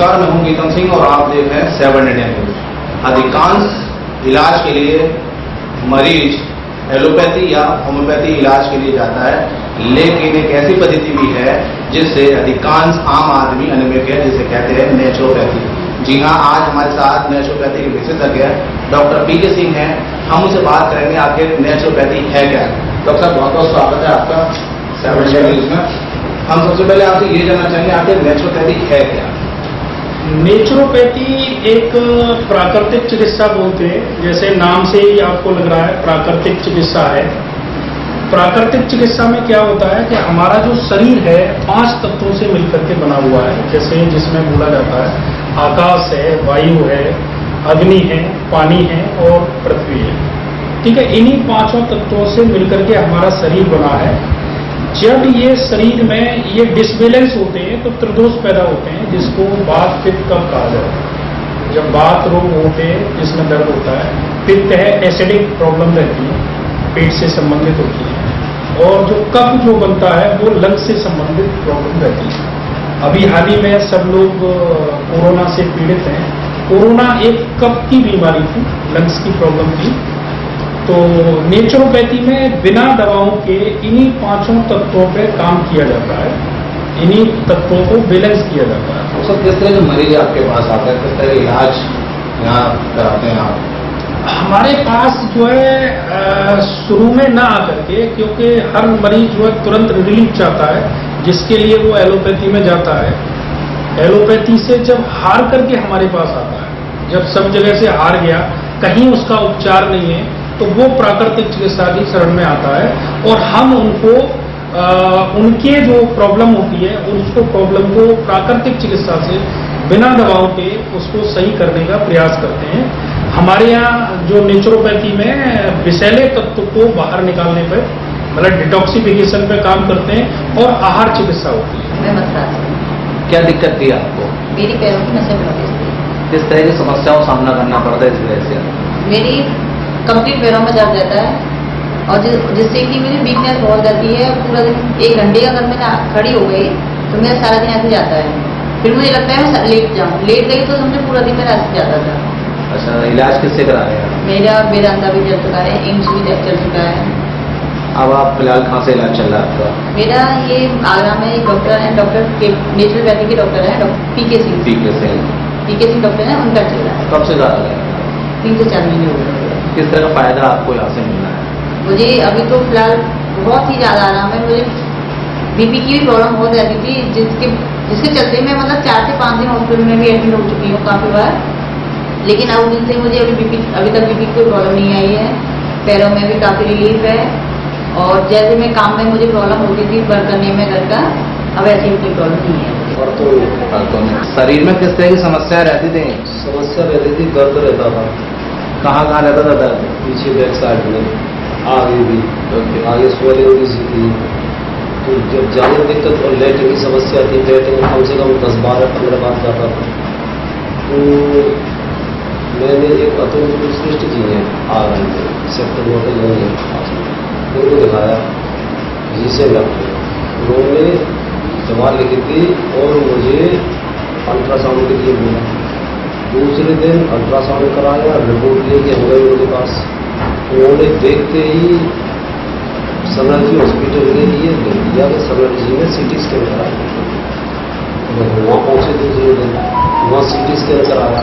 नमस्कार, मैं हूं गीतम सिंह और आप देख रहे हैं 7 इंडिया न्यूज। अधिकांश इलाज के लिए मरीज एलोपैथी या होम्योपैथी इलाज के लिए जाता है, लेकिन एक ऐसी पद्धति भी है जिससे अधिकांश आम आदमी अनिमिक है, जिसे कहते हैं नेचुरोपैथी। जी हाँ, आज हमारे साथ नेचुरोपैथी के विशेषज्ञ डॉक्टर पीके सिंह हैं। हम उनसे बात करेंगे आखिर नेचुरोपैथी है क्या। डॉक्टर साहब, बहुत बहुत स्वागत है आपका 7 इंडिया न्यूज में। हम सबसे पहले आपसे ये जानना चाहेंगे आखिर नेचुरोपैथी है क्या। नेचुरोपैथी एक प्राकृतिक चिकित्सा बोलते हैं, जैसे नाम से ही आपको लग रहा है प्राकृतिक चिकित्सा है। प्राकृतिक चिकित्सा में क्या होता है कि हमारा जो शरीर है 5 तत्वों से मिलकर के बना हुआ है, जैसे जिसमें बोला जाता है आकाश है, वायु है, अग्नि है, पानी है और पृथ्वी है। ठीक है, इन्हीं 5 तत्वों से मिलकर के हमारा शरीर बना है। जब ये शरीर में ये डिसबैलेंस होते हैं तो त्रिदोष पैदा होते हैं, जिसको वात पित्त कफ कहा जाता है। जब वात रोग होते हैं जिसमें दर्द होता है, पित्त है एसिडिक प्रॉब्लम रहती है, पेट से संबंधित होती है, और जो कफ जो बनता है वो लंग्स से संबंधित प्रॉब्लम रहती है। अभी हाल ही में सब लोग कोरोना से पीड़ित हैं। कोरोना एक कफ की बीमारी थी, लंग्स की प्रॉब्लम थी। तो नेचुरोपैथी में बिना दवाओं के इन्हीं 5 तत्वों पे काम किया जाता है, इन्हीं तत्वों को बैलेंस किया जाता है। तो किस तरह के मरीज आपके पास आते हैं, किस तरह के इलाज यहाँ कराते हैं आप? हमारे पास जो है शुरू में ना आकर के, क्योंकि हर मरीज जो है तुरंत रिलीफ चाहता है, जिसके लिए वो एलोपैथी में जाता है। एलोपैथी से जब हार करके हमारे पास आता है, जब सब जगह से हार गया, कहीं उसका उपचार नहीं है, तो वो प्राकृतिक चिकित्सा की शरण में आता है और हम उनको उनके जो प्रॉब्लम होती है उसको प्रॉब्लम को प्राकृतिक चिकित्सा से बिना दवाओं के उसको सही करने का प्रयास करते हैं। हमारे यहाँ जो नेचुरोपैथी में विषैले तत्व को बाहर निकालने पर, मतलब डिटॉक्सिफिकेशन पे काम करते हैं, और आहार चिकित्सा होती है। मैं मद्रास में। क्या दिक्कत थी आपको? मेरी पैरों की नसें ब्लॉकेज थी। किस तरह की समस्याओं का सामना करना पड़ता है इस वजह से? मेरी कंप्लीट पैरों में दर्द रहता है, और जिससे कि मेरी वीकनेस बहुत जाती है। पूरा दिन 1 घंटे अगर मैं खड़ी हो गई तो मेरा सारा दिन ऐसे जाता है। फिर मुझे लगता है मैं लेट जाऊँ, लेट गई तो समझो पूरा दिन मेरा ऐसे जाता था। अच्छा, इलाज किससे करा रहे हैं? मेरा वेदांता भी चल चुका है, एम्स भी चल चुका है। अब आप फिलहाल कहाँ से इलाज चल रहा है आपका? मेरा ये आगरा में एक डॉक्टर है, डॉक्टर नेचुरोपैथी के डॉक्टर है, डॉक्टर पीके सिंह डॉक्टर है, उनका चल रहा है। कब से जा रहे हैं? 3 से 4 महीने हो गए। किस तरह का फायदा आपको यहाँ से मिलना है? मुझे अभी तो फिलहाल बहुत ही ज़्यादा आराम है। मुझे बीपी की भी प्रॉब्लम बहुत रहती थी, जिसके चलते मैं मतलब 4 से 5 दिन हॉस्पिटल में भी एडमिट हो चुकी हूँ काफ़ी बार। लेकिन अब उनसे मुझे अभी तक बीपी की कोई प्रॉब्लम नहीं आई है। पैरों में भी काफ़ी रिलीफ है, और जैसे मैं काम में मुझे प्रॉब्लम होती थी वर्क करने में घर का, अब ऐसी कोई प्रॉब्लम नहीं है। और तो शरीर में किस तरह की समस्या रहती थी? समस्या रहती थी, दर्द रहता था। कहाँ कहाँ रहता था दर्द? पीछे बैक साइड में, आगे भी, आगे स्वेलिंग भी थी। तो जब जाने दिक्कत, और लेटने की समस्या थी, लेटने में कम से कम 10, 12, 15 बार जाता था। तो मैंने एक अतुल श्रेष्ठ जी हैं आगरा में, सेक्टर होटल में, उनको दिखाया, जिसे उन्होंने दवा लिखी थी और मुझे अल्ट्रासाउंड के लिए बोला। दूसरे दिन अल्ट्रासाउंड कराया, रिपोर्ट लेके हो गए उनके पास। उन्होंने देखते ही सनर्जी हॉस्पिटल के लिए ले लिया कि सनर्जी में CT स्कैन कराया। वहाँ पहुँचे दूसरे दिन, वहाँ CT स्कैन कराया।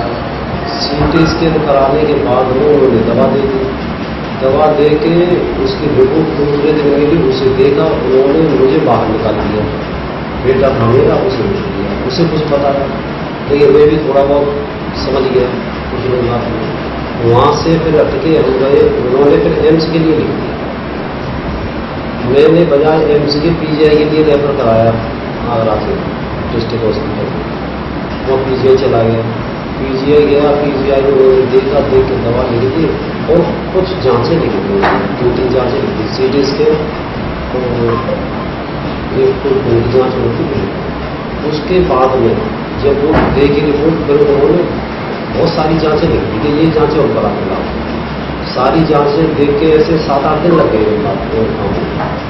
CT स्कैन कराने के बाद उन्होंने दवा दे दी। दवा दे के उसकी रिपोर्ट दूसरे दिन मिली, उसे देखा, उन्होंने मुझे बाहर निकाल दिया। बेटा था मेरा, उसे उठ दिया। उसे कुछ पता है, लेकिन मैं भी थोड़ा बहुत समझ गया कुछ लोग बात में। वहाँ से फिर अटके हम गए, उन्होंने फिर एम्स के लिए लिख दिया। मैंने बजाय एम्स के PGI के लिए रेफर कराया आगरा से डिस्ट्रिक्ट हॉस्पिटल। वो PGI चला गया, PGI गया, PGI में उन्होंने देखा, देख के दवा लिख दी और कुछ जाँचें लिखी थी, 2-3 जाँचें लिखी, CT स्कैन और एक खून की जाँच होती थी। उसके बाद में जब वो देखी रिपोर्ट, फिर उन्होंने बहुत सारी जांचें लिखी कि ये जांचें और करा देगा। सारी जांचें देख के ऐसे 7-8 दिन लग गए।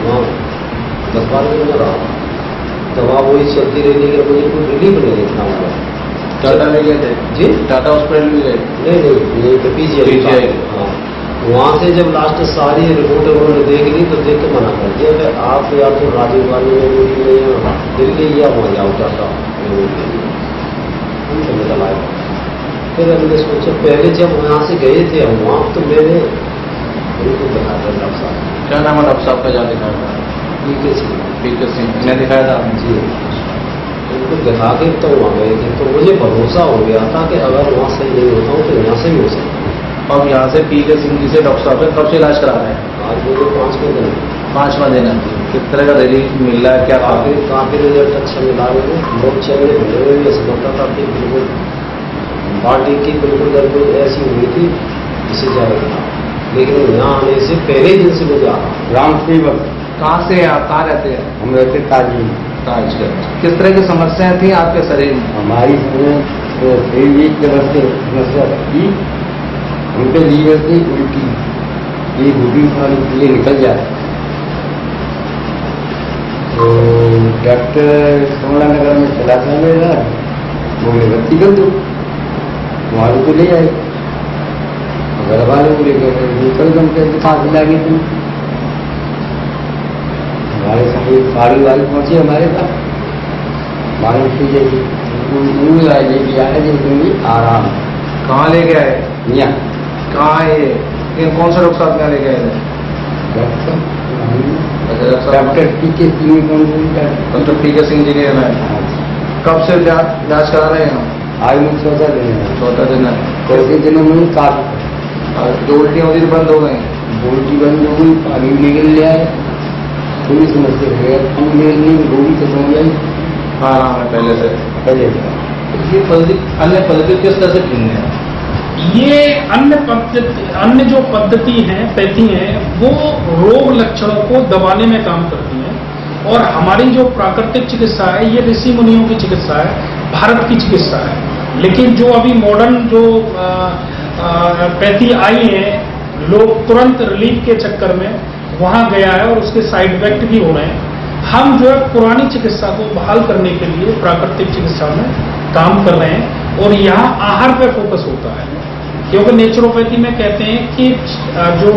वहाँ 10-12 दिन में रहा, दवा वही चलती रही, लेकिन मुझे कोई रिलीफ नहीं देखना हुआ। टाटा में गए थे जी टाटा हॉस्पिटल में गए नहीं ये तो पीजीआई। हाँ, वहाँ से जब लास्ट सारी रिपोर्ट उन्होंने देख ली तो देख के मना कर दिया कि आप या तो राजीव गांधी यूनिवर्सिटी में या दिल्ली या वहाँ जाओ टाटा यूनिवर्सिटी में। फिर हमने सोचा पहले जब वहाँ से गए थे हम वहाँ तो मैंने उनको दिखाया था डॉक्टर साहब। क्या नाम है डॉक्टर साहब का? जहाँ दिखाया था पीके सिंह ने दिखाया था जी, उनको दिखा के तो वहाँ गए थे तो मुझे भरोसा हो गया था कि अगर वहाँ सही नहीं होता हूँ तो यहाँ से भी हो सकता है। अब यहाँ से पीके सिंह जी से डॉक्टर साहब कब से इलाज करा रहे हैं? आज मुझे 5वें दिन 5वां दिन है। किस तरह का रिलीफ मिल रहा है? क्या काफी रिजल्ट अच्छा मिला है। लोग चलने फिरने में भी ऐसा लगता था कि बिल्कुल बॉडी की बिल्कुल गर्मी ऐसी हुई थी जिससे ज्यादा था, लेकिन यहाँ आने से पहले ही दिन से मुझे आ राम सेवक कहाँ से आप कहाँ रहते हैं? हम रहते ताजी। ताजगढ़। किस तरह की समस्याएं थी आपके शरीर में? हमारी एक तरह से समस्या थी, उनके लीवर से उल्टी ये गुडी खाने के लिए निकल जाए तो डॉक्टर कमला नगर में चला था मेरा, बोले भर्ती कर दो, वहाँ को ले आए। घर वाले बोले निकल गम कैसे फांसी लगी तुम। हमारे साथ गाड़ी वाली पहुंचे हमारे पास, मालूम कीजिए कि आराम। कहाँ लेके आए? यहाँ कहाँ है ये? कौन सा डॉक्टर साहब क्या लेके आए थे? डॉक्टर पीके सिंह कौन डॉक्टर पीके सिंह जी के हैं। कब से इलाज करा रहे हैं? आज मुझे 14 दिन है। 14 दिन है। चौथे दिनों में काफी जो उल्टियाँ होती थी बंद हो गई? बोल्टी बंद हो गई, पानी निकल लिया है, थोड़ी समस्या है, हम निकलने की गोली खत्म हो जाए आराम है पहले से। पहले ये पद्धति अन्य पद्धति किस तरह से भिन्न है? ये अन्य जो पद्धति हैं, पैथी हैं, वो रोग लक्षणों को दबाने में काम करती हैं, और हमारी जो प्राकृतिक चिकित्सा है ये ऋषि मुनियों की चिकित्सा है, भारत की चिकित्सा है। लेकिन जो अभी मॉडर्न जो पैथी आई है, लोग तुरंत रिलीफ के चक्कर में वहां गया है और उसके साइड इफेक्ट भी हो रहे हैं। हम जो है पुरानी चिकित्सा को बहाल करने के लिए प्राकृतिक चिकित्सा में काम कर रहे हैं, और यहाँ आहार पे फोकस होता है, क्योंकि नेचुरोपैथी में कहते हैं कि जो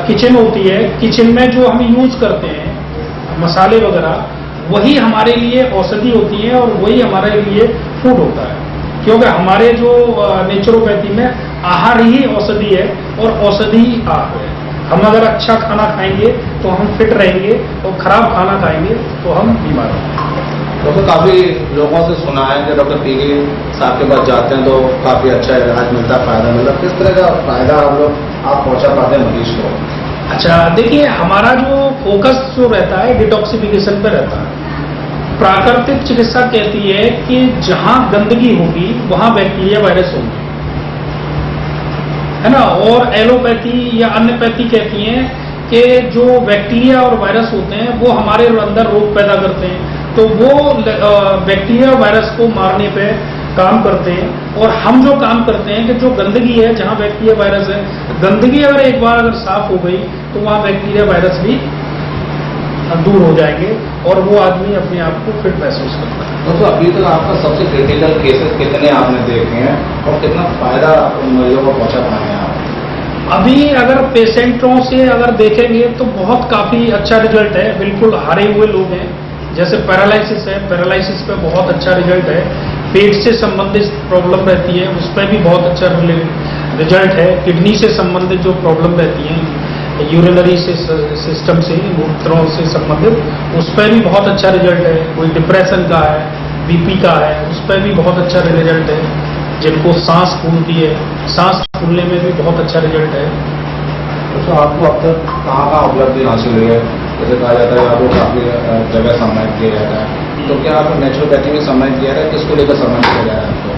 किचन होती है, किचन में जो हम यूज करते हैं मसाले वगैरह, वही हमारे लिए औषधि होती है और वही हमारे लिए फूड होता है। क्योंकि हमारे जो नेचुरोपैथी में आहार ही औषधि है और औषधि ही आहार है। हम अगर अच्छा खाना खाएंगे तो हम फिट रहेंगे, और खराब खाना खाएंगे तो हम बीमार होंगे। डॉक्टर काफी लोगों से सुना है कि डॉक्टर पीके साहब के पास जाते हैं तो काफी अच्छा इलाज मिलता है, फायदा मिलता है। किस तरह का फायदा आप पहुंचा पाते हैं मरीज को? अच्छा देखिए, हमारा जो फोकस जो रहता है डिटॉक्सिफिकेशन पे रहता है। प्राकृतिक चिकित्सा कहती है कि जहां गंदगी होगी वहां बैक्टीरिया वायरस होंगे, है ना। और एलोपैथी या अन्य पैथी कहती हैं कि जो बैक्टीरिया और वायरस होते हैं वो हमारे अंदर रोग पैदा करते हैं, तो वो बैक्टीरिया वायरस को मारने पे काम करते हैं। और हम जो काम करते हैं कि जो गंदगी है, जहां बैक्टीरिया वायरस है, गंदगी अगर एक बार अगर साफ हो गई तो वहां बैक्टीरिया वायरस भी दूर हो जाएंगे और वो आदमी अपने आप को फिट महसूस करता है। तो अभी तक आपका सबसे क्रिटिकल केसेस कितने आपने देखे हैं और कितना फायदा मरीजों को पहुंचा पाए हैं आप? अभी अगर पेशेंटों से अगर देखेंगे तो बहुत काफी अच्छा रिजल्ट है। बिल्कुल हारे हुए लोग हैं, जैसे पैरालिसिस है, पैरालिसिस पे बहुत अच्छा रिजल्ट है। पेट से संबंधित प्रॉब्लम रहती है उस पर भी बहुत अच्छा रिजल्ट है। किडनी से संबंधित जो प्रॉब्लम रहती है, यूरिनरी सिस्टम से, मूत्रों से संबंधित, उस पर भी बहुत अच्छा रिजल्ट है। कोई डिप्रेशन का है, बीपी का है, उस पर भी बहुत अच्छा रिजल्ट है। जिनको सांस फूलती है, सांस फूलने में भी बहुत अच्छा रिजल्ट है। तो आपको अब तक कहाँ उपलब्धि हासिल हुई है? जैसे कहा जाता है आपको काफी जगह सम्मानित किया जाता है, तो क्या आपको नेचुरोपैथी में सम्मानित किया है? किसको लेकर सम्मानित किया जा रहा है आपको?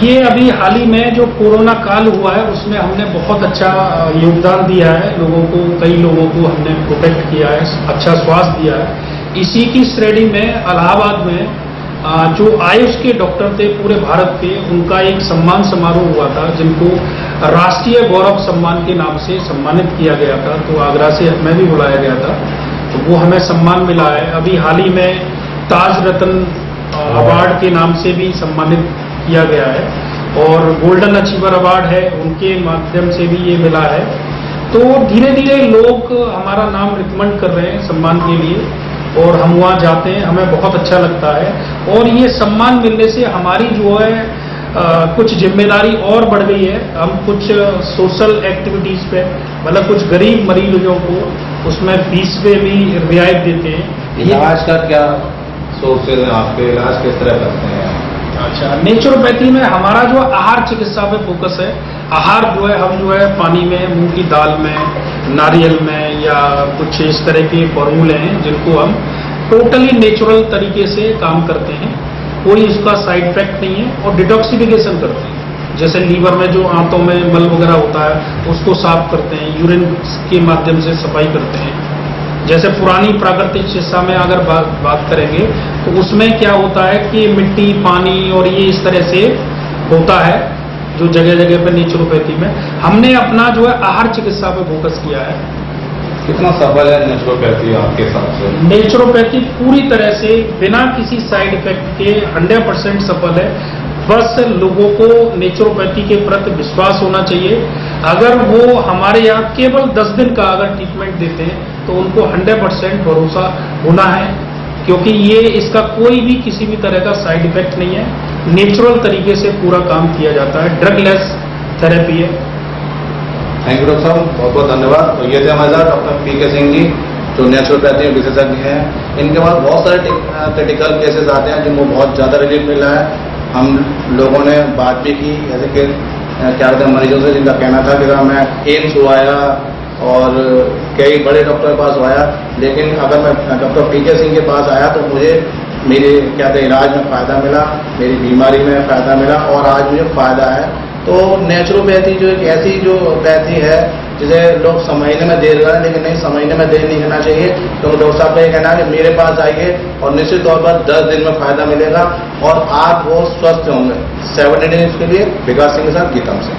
ये अभी हाल ही में जो कोरोना काल हुआ है उसमें हमने बहुत अच्छा योगदान दिया है लोगों को, कई लोगों को हमने प्रोटेक्ट किया है, अच्छा स्वास्थ्य दिया है। इसी की श्रेणी में इलाहाबाद में जो आयुष के डॉक्टर थे पूरे भारत के, उनका एक सम्मान समारोह हुआ था, जिनको राष्ट्रीय गौरव सम्मान के नाम से सम्मानित किया गया था। तो आगरा से हमें भी बुलाया गया था, तो वो हमें सम्मान मिला है। अभी हाल ही में ताज रत्न अवार्ड के नाम से भी सम्मानित किया गया है और गोल्डन अचीवर अवार्ड है, उनके माध्यम से भी ये मिला है। तो धीरे धीरे लोग हमारा नाम रिकमेंड कर रहे हैं सम्मान के लिए और हम वहाँ जाते हैं, हमें बहुत अच्छा लगता है। और ये सम्मान मिलने से हमारी जो है कुछ जिम्मेदारी और बढ़ गई है। हम कुछ सोशल एक्टिविटीज पे, मतलब कुछ गरीब मरीजों को उसमें फीस पे भी रियायत देते हैं। इलाज का क्या सोर्सेज है आपके, इलाज किस तरह करते हैं? अच्छा, नेचुरोपैथी में हमारा जो आहार चिकित्सा पे फोकस है। आहार जो है हम जो है पानी में, मूंग की दाल में, नारियल में या कुछ इस तरह के फॉर्मूले हैं जिनको हम टोटली नेचुरल तरीके से काम करते हैं, कोई इसका साइड इफेक्ट नहीं है। और डिटॉक्सिफिकेशन करते हैं, जैसे लीवर में जो आंतों में मल वगैरह होता है उसको साफ करते हैं, यूरिन के माध्यम से सफाई करते हैं। जैसे पुरानी प्राकृतिक चिकित्सा में अगर बात करेंगे तो उसमें क्या होता है कि मिट्टी, पानी और ये इस तरह से होता है जो जगह जगह पे नेचुरोपैथी में। हमने अपना जो है आहार चिकित्सा पे फोकस किया है। कितना सफल है नेचुरोपैथी आपके हिसाब से? नेचुरोपैथी पूरी तरह से बिना किसी साइड इफेक्ट के 100% सफल है। बस लोगों को नेचुरोपैथी के प्रति विश्वास होना चाहिए। अगर वो हमारे यहाँ केवल 10 दिन का अगर ट्रीटमेंट देते हैं तो उनको 100% भरोसा होना है, क्योंकि ये इसका कोई भी किसी भी तरह का साइड इफेक्ट नहीं है। नेचुरल तरीके से पूरा काम किया जाता है, ड्रग लेस थेरेपी है। थैंक यू डॉक्टर साहब, बहुत बहुत धन्यवाद। तो ये थे हमारे साथ डॉक्टर पीके सिंह जी, जो नेचुरोपैथी में विशेषज्ञ हैं। इनके पास बहुत सारे क्रिटिकल केसेस आते हैं जिनको बहुत ज़्यादा रिलीफ मिल रहा है। हम लोगों ने बात भी की, जैसे कि क्या कहते हैं मरीजों से जिनका कहना था कि मैं एम्स हुआ और कई बड़े डॉक्टर के पास आया, लेकिन अगर मैं डॉक्टर पीके सिंह के पास आया तो मुझे मेरे क्या कहते हैं इलाज में फ़ायदा मिला, मेरी बीमारी में फ़ायदा मिला और आज मुझे फ़ायदा है। तो नेचुरोपैथी जो एक ऐसी जो पैथी है जिसे लोग समझने में देर करें, लेकिन नहीं, समझने में देर नहीं करना चाहिए। तो डॉक्टर साहब का ये कहना है कि मेरे पास आइए और निश्चित तौर पर 10 दिन में फ़ायदा मिलेगा और आप वो स्वस्थ होंगे। 7 डेज के लिए विकास सिंह के साथ गीतम से।